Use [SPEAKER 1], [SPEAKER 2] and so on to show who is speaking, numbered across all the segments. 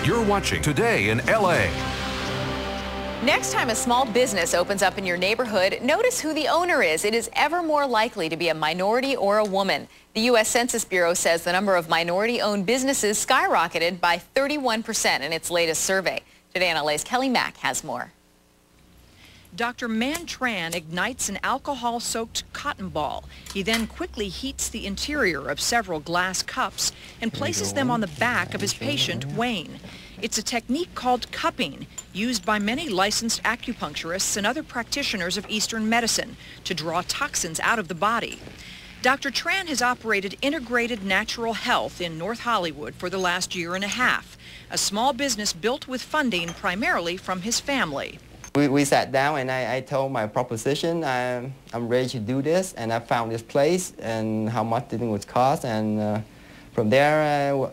[SPEAKER 1] You're watching Today in LA.
[SPEAKER 2] Next time a small business opens up in your neighborhood, notice who the owner is. It is ever more likely to be a minority or a woman. The U.S. Census Bureau says the number of minority-owned businesses skyrocketed by 31% in its latest survey. Today in LA's Kelly Mack has more.
[SPEAKER 3] Dr. Tran ignites an alcohol-soaked cotton ball. He then quickly heats the interior of several glass cups and places them on the back of his patient, Wayne. It's a technique called cupping, used by many licensed acupuncturists and other practitioners of Eastern medicine to draw toxins out of the body. Dr. Tran has operated Integrated Natural Health in North Hollywood for the last year and a half, a small business built with funding primarily from his family.
[SPEAKER 4] We sat down and I told my proposition, I'm ready to do this, and I found this place and how much it would cost, and from there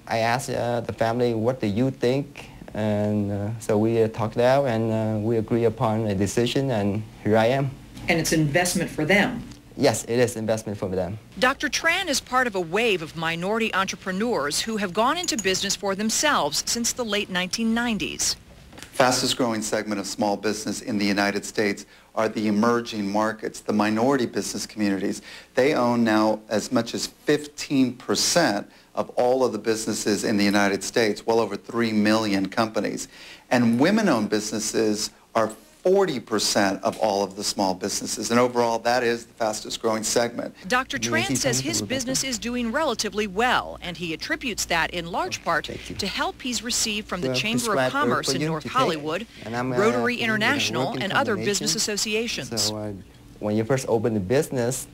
[SPEAKER 4] I asked the family, what do you think? And so we talked out and we agreed upon a decision, and here I am.
[SPEAKER 3] And it's an investment for them.
[SPEAKER 4] Yes, it is investment for them.
[SPEAKER 3] Dr. Tran is part of a wave of minority entrepreneurs who have gone into business for themselves since the late 1990s.
[SPEAKER 5] Fastest growing segment of small business in the United States are the emerging markets, the minority business communities. They own now as much as 15% of all of the businesses in the United States, well over 3 million companies. And women-owned businesses are 40% of all of the small businesses, and overall that is the fastest growing segment.
[SPEAKER 3] Dr. Tran says his business is doing relatively well, and he attributes that in large part to help he's received from the Chamber of Commerce in North Hollywood, Rotary International, and other business associations.
[SPEAKER 4] So when you first open the business,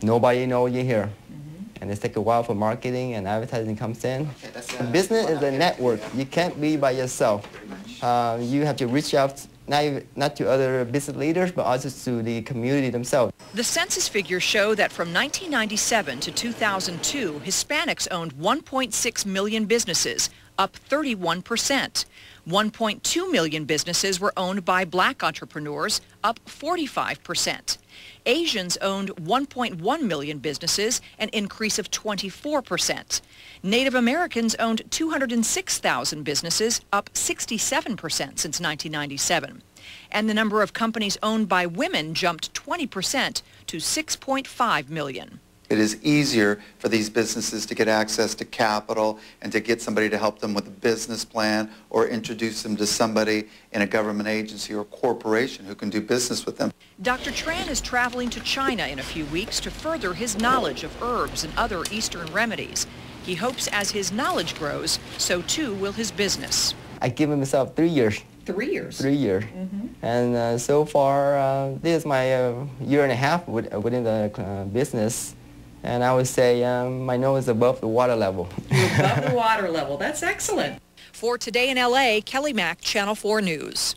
[SPEAKER 4] nobody knows you're here. And it takes a while for marketing and advertising comes in. Business is a network. You can't be by yourself. You have to reach out not to other business leaders, but also to the community themselves.
[SPEAKER 3] The census figures show that from 1997 to 2002, Hispanics owned 1.6 million businesses, up 31%. 1.2 million businesses were owned by black entrepreneurs, up 45%. Asians owned 1.1 million businesses, an increase of 24%. Native Americans owned 206,000 businesses, up 67% since 1997. And the number of companies owned by women jumped 20% to 6.5 million.
[SPEAKER 5] It is easier for these businesses to get access to capital and to get somebody to help them with a business plan or introduce them to somebody in a government agency or corporation who can do business with them.
[SPEAKER 3] Dr. Tran is traveling to China in a few weeks to further his knowledge of herbs and other Eastern remedies. He hopes as his knowledge grows, so too will his business.
[SPEAKER 4] I give myself 3 years.
[SPEAKER 3] 3 years?
[SPEAKER 4] 3 years. And so far, this is my year and a half within the business. And I would say my nose is above the water level.
[SPEAKER 3] You're above the water level. That's excellent. For Today in LA, Kelly Mack, Channel 4 News.